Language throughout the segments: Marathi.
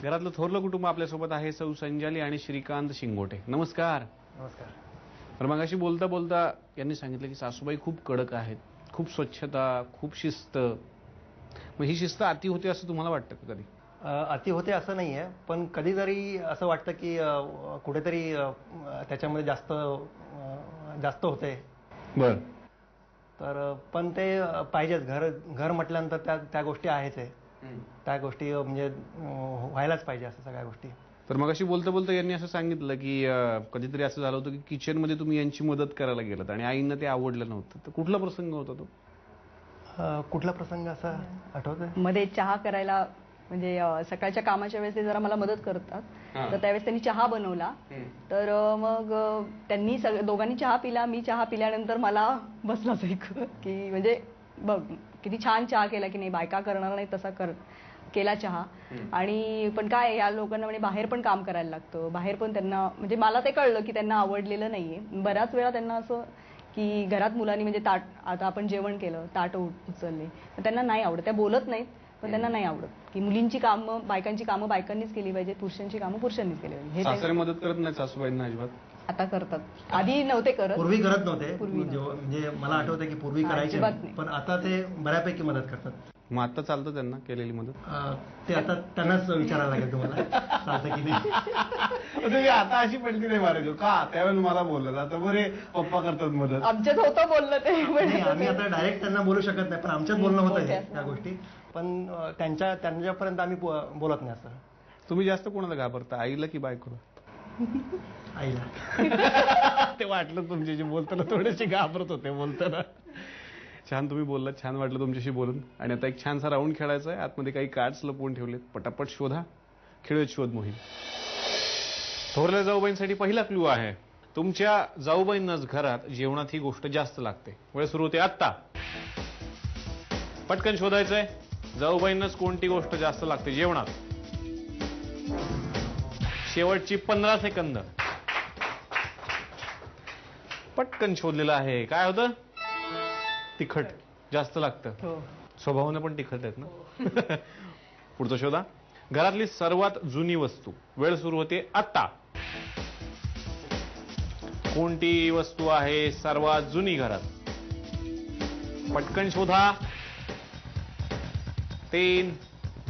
घरातलं थोरलं कुटुंब आपल्यासोबत आहे. सौ संजाली आणि श्रीकांत शिंगोटे. नमस्कार. नमस्कार. तर मगाशी बोलता बोलता यांनी सांगितलं की सासूबाई खूप कडक आहेत, खूप स्वच्छता, खूप शिस्त. मग ही शिस्त अति होते असं तुम्हाला वाटतं का कधी? अति होते असं नाहीये, पण कधीतरी असं वाटतं की कुठेतरी त्याच्यामध्ये जास्त होते. बर. तर पण ते पाहिजेच. घर म्हटल्यानंतर त्या गोष्टी आहेच आहे. त्या गोष्टी म्हणजे व्हायलाच पाहिजे असं सगळ्या गोष्टी. तर मगाशी बोलता बोलता यांनी असं सांगितलं की कधीतरी असं झालं होतं की किचनमध्ये तुम्ही यांची मदत करायला गेलात आणि आईंना ते आवडलं नव्हतं. तर कुठला प्रसंग होता तो? कुठला प्रसंग असा आठवतोय? मध्ये चहा करायला, म्हणजे सकाळच्या कामाच्या वेळेस ते जरा मला मदत करतात. तर त्यावेळेस त्यांनी चहा बनवला. तर मग त्यांनी दोघांनी चहा पिला. मी चहा पिल्यानंतर मला बसलाच एक की म्हणजे बघ किती छान चहा केला की नाही, बायका करणार नाही तसा केला चहा. आणि पण काय या लोकांना म्हणजे बाहेर पण काम करायला लागतं, बाहेर पण त्यांना म्हणजे मला ते कळलं की त्यांना आवडलेलं नाहीये. बऱ्याच वेळा त्यांना असं की घरात मुलांनी म्हणजे ताट, आता आपण जेवण केलं, ताट उचलले, त्यांना नाही आवडत. त्या बोलत नाहीत पण त्यांना नाही आवडत की मुलींची कामं, बायकांची कामं बायकांनीच केली पाहिजे, पुरुषांची कामं पुरुषांनीच केली पाहिजे. सासरे मदत करत नाही सासूबाईंना अजिबात? आता करतात, आधी नव्हते करत. पूर्वी करत नव्हते. म्हणजे मला आठवतं की पूर्वी करायचे, पण आता ते बऱ्यापैकी मदत करतात. मग आता चालतं त्यांना केलेली मदत? ते आता त्यांनाच विचारायला लागेल तुम्हाला चालतं की नाही. तुम्ही आता अशी पलटी नाही मारायचो का? त्यावेळेला मला बोललं आता बरे पप्पा करतात मदत. आमच्यात होतं बोललं ते. आम्ही आता डायरेक्ट त्यांना बोलू शकत नाही, पण आमच्यात बोलणं होतं त्या गोष्टी. पण त्यांच्यापर्यंत आम्ही बोलत नाही असं. तुम्ही जास्त कोणाला घाबरता, आईला की बायकोला? आईला. ते वाटलं तुमच्याशी बोलताना थोडेसे घाबरत होते बोलताना. छान तुम्ही बोललात, छान वाटलं तुमच्याशी बोलून. आणि आता एक छानसा राऊंड खेळायचा आहे. आतमध्ये काही कार्ड्स लपवून ठेवलेत, पटापट शोधा. खेळूयात शोध मोहीम. थोरल्या जाऊबाईंसाठी पहिला क्लू आहे. तुमच्या जाऊबाईंनाच घरात जेवणात ही गोष्ट जास्त लागते. वेळ सुरू होते आत्ता. पटकन शोधायचंय. जाऊबाईंनाच कोणती गोष्ट जास्त लागते जेवणात? शेवटची 15 सेकंद. पटकन शोधलेलं आहे. काय होतं? तिखट जास्त लागतं. स्वभावानं पण तिखट आहेत ना. पुढचं शोधा. घरातली सर्वात जुनी वस्तू. वेळ सुरू होते आत्ता. कोणती वस्तू आहे सर्वात जुनी घरात? पटकन शोधा. 3,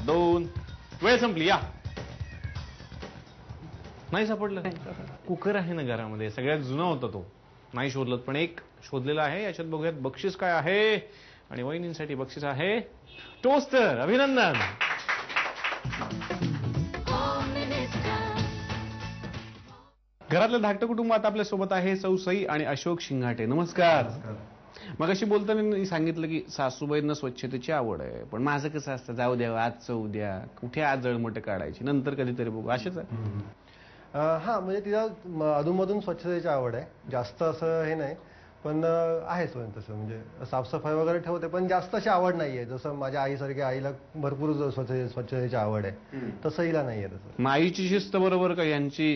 2, वेळ संपली. या. नाही सापडलं? कुकर आहे ना घरामध्ये, सगळ्यात जुना होता तो. नाही शोधलं, पण एक शोधलेला आहे. याच्यात बघूयात बक्षीस काय आहे. आणि वहिनींसाठी बक्षीस आहे टोस्टर. अभिनंदन. घरातलं धाकटं कुटुंब आता आपल्या सोबत आहे. सौ सई आणि अशोक शिंगाटे. नमस्कार. मगाशी बोलताना सांगितलं की सासूबाईंना स्वच्छतेची आवड आहे, पण माझं कसं असतं, जाऊ द्या आजचं उद्या, कुठे आज जळमटं काढायची, नंतर कधीतरी बघू, असेच आहे. हा, म्हणजे तिला अधूनमधून स्वच्छतेची आवड आहे. जास्त असं हे नाही, पण आहे तसं म्हणजे साफसफाई वगैरे ठेवते, पण जास्त अशी आवड नाहीये. जसं माझ्या आईसारखी, आईला भरपूर स्वच्छतेची आवड आहे, तसं हिला नाहीये तसं. मग आईची शिस्त बरोबर का यांची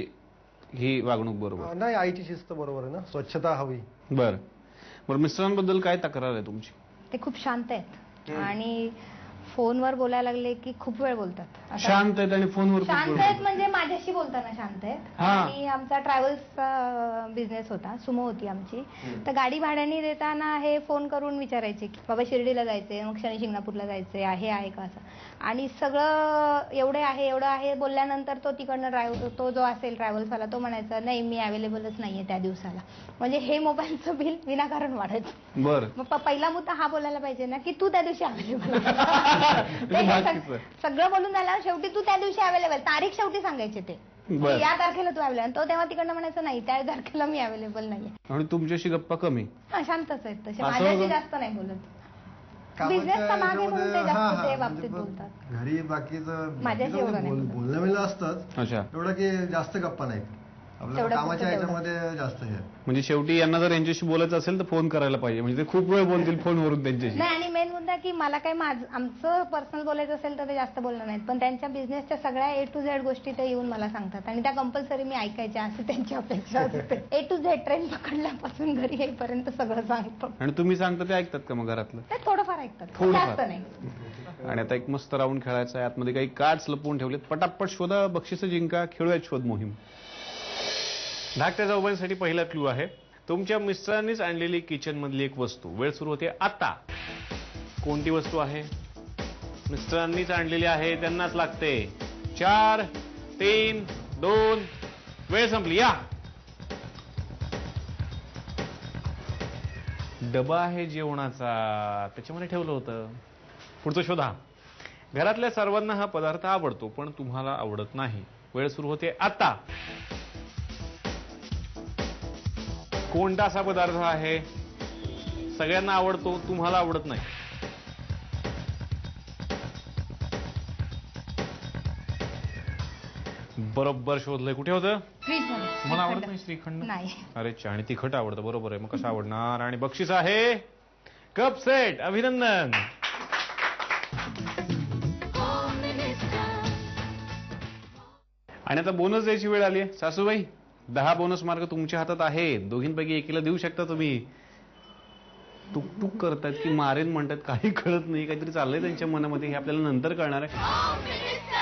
ही वागणूक बरोबर? नाही, आईची शिस्त बरोबर आहे ना, स्वच्छता हवी. बरं बरं. मिस्टरांबद्दल काय तक्रार आहे तुमची? ते खूप शांत आहेत आणि फोनवर बोलायला लागले की खूप वेळ बोलतात. शांत आहेत आणि फोनवर शांत आहेत म्हणजे माझ्याशी बोलताना शांत आहेत. आणि आमचा ट्रॅव्हल्सचा बिझनेस होता, सुमो होती आमची. तर गाडी भाड्याने देताना हे फोन करून विचारायचे की बाबा शिर्डीला जायचंय, मग शनी शिंगणापूरला जायचंय, आहे का असं. आणि सगळं एवढं आहे बोलल्यानंतर तो तिकडनं तो जो असेल ट्रॅव्हल्सवाला तो म्हणायचा नाही मी अवेलेबलच नाहीये त्या दिवसाला. म्हणजे हे मोबाईलचं बिल विनाकारण वाढायचं. बरं. मग पहिला मुद्दा हा बोलायला पाहिजे ना की तू त्या दिवशी अवेलेबल. सगळं बोलून झाल्यावर शेवटी तू त्या दिवशी अवेलेबल, तारीख शेवटी सांगायचे ते या तारखेला तू अवेलेबल. तो तेव्हा तिकडनं म्हणायचं नाही त्या तारखेला मी अवेलेबल नाहीये. आणि तुमच्याशी गप्पा कमी? शांतच आहेत तसे, माझ्याशी जास्त नाही बोलत. बिझनेसचा भाग आहे म्हणून ते जास्त ते बाबतीत बोलतात. घरी बाकीचं माझ्याशी बोलणं मिळलं असतंच. अच्छा. एवढं की जास्त गप्पा नाही. आपल्या कामाच्या ह्याच्यामध्ये जास्त हे. म्हणजे शेवटी यांना जर यांच्याशी बोलायचं असेल तर फोन करायला पाहिजे, म्हणजे ते खूप वेळ बोलतील फोनवरून त्यांच्याशी. नाही, आणि मेन मुद्दा की मला काय आमचं पर्सनल बोलायचं असेल तर ते जास्त बोलणार नाहीत, पण त्यांच्या बिझनेसच्या सगळ्या A to Z गोष्टी ते येऊन मला सांगतात आणि त्या कंपल्सरी मी ऐकायच्या असे त्यांची अपेक्षा असते. A to Z ट्रेन पकडल्यापासून घरी येईपर्यंत सगळं सांगतो. आणि तुम्ही सांगता ते ऐकतात का मग घरातलं? ते थोडंफार ऐकतात, जास्त नाही. आणि आता एक मस्त राऊंड खेळायचा आहे. आतमध्ये काही कार्ड्स लपवून ठेवलेत. पटापट शोधा, बक्षिसं जिंका, खेळूया शोध मोहीम. धाकट्या जाऊबाईंसाठी पहिला क्लू आहे. तुमच्या मिस्टरांनीच आणलेली किचन मधली एक वस्तू. वेळ सुरू होते आता. कोणती वस्तू आहे? मिस्टरांनीच आणलेली आहे, त्यांनाच लागते. 4, 3, 2, वेळ संपली. या. डबा आहे जेवणाचा, त्याच्यामध्ये ठेवलं होतं. पुढचं शोधा. घरातल्या सर्वांना हा पदार्थ आवडतो पण तुम्हाला आवडत नाही. वेळ सुरू होते आता. कोणता असा पदार्थ आहे सगळ्यांना आवडतो, तुम्हाला आवडत नाही? बरोबर शोधलंय. कुठे होतं? तुम्हाला आवडत नाही श्रीखंड? नाही. अरे आणि तिखट आवडतं. बरोबर आहे. मग कसं आवडणार? आणि बक्षीस आहे कप सेट. अभिनंदन. आणि आता बोनस द्यायची वेळ आली आहे. सासूबाई 10 बोनस मार्क तुमच्या हातात आहेत. दोघींपैकी एकीला देऊ शकता तुम्ही. टुकटुक करतायत की मारेन म्हणतात, काही कळत नाही. काहीतरी चाललंय त्यांच्या मनामध्ये, हे आपल्याला नंतर कळणार आहे.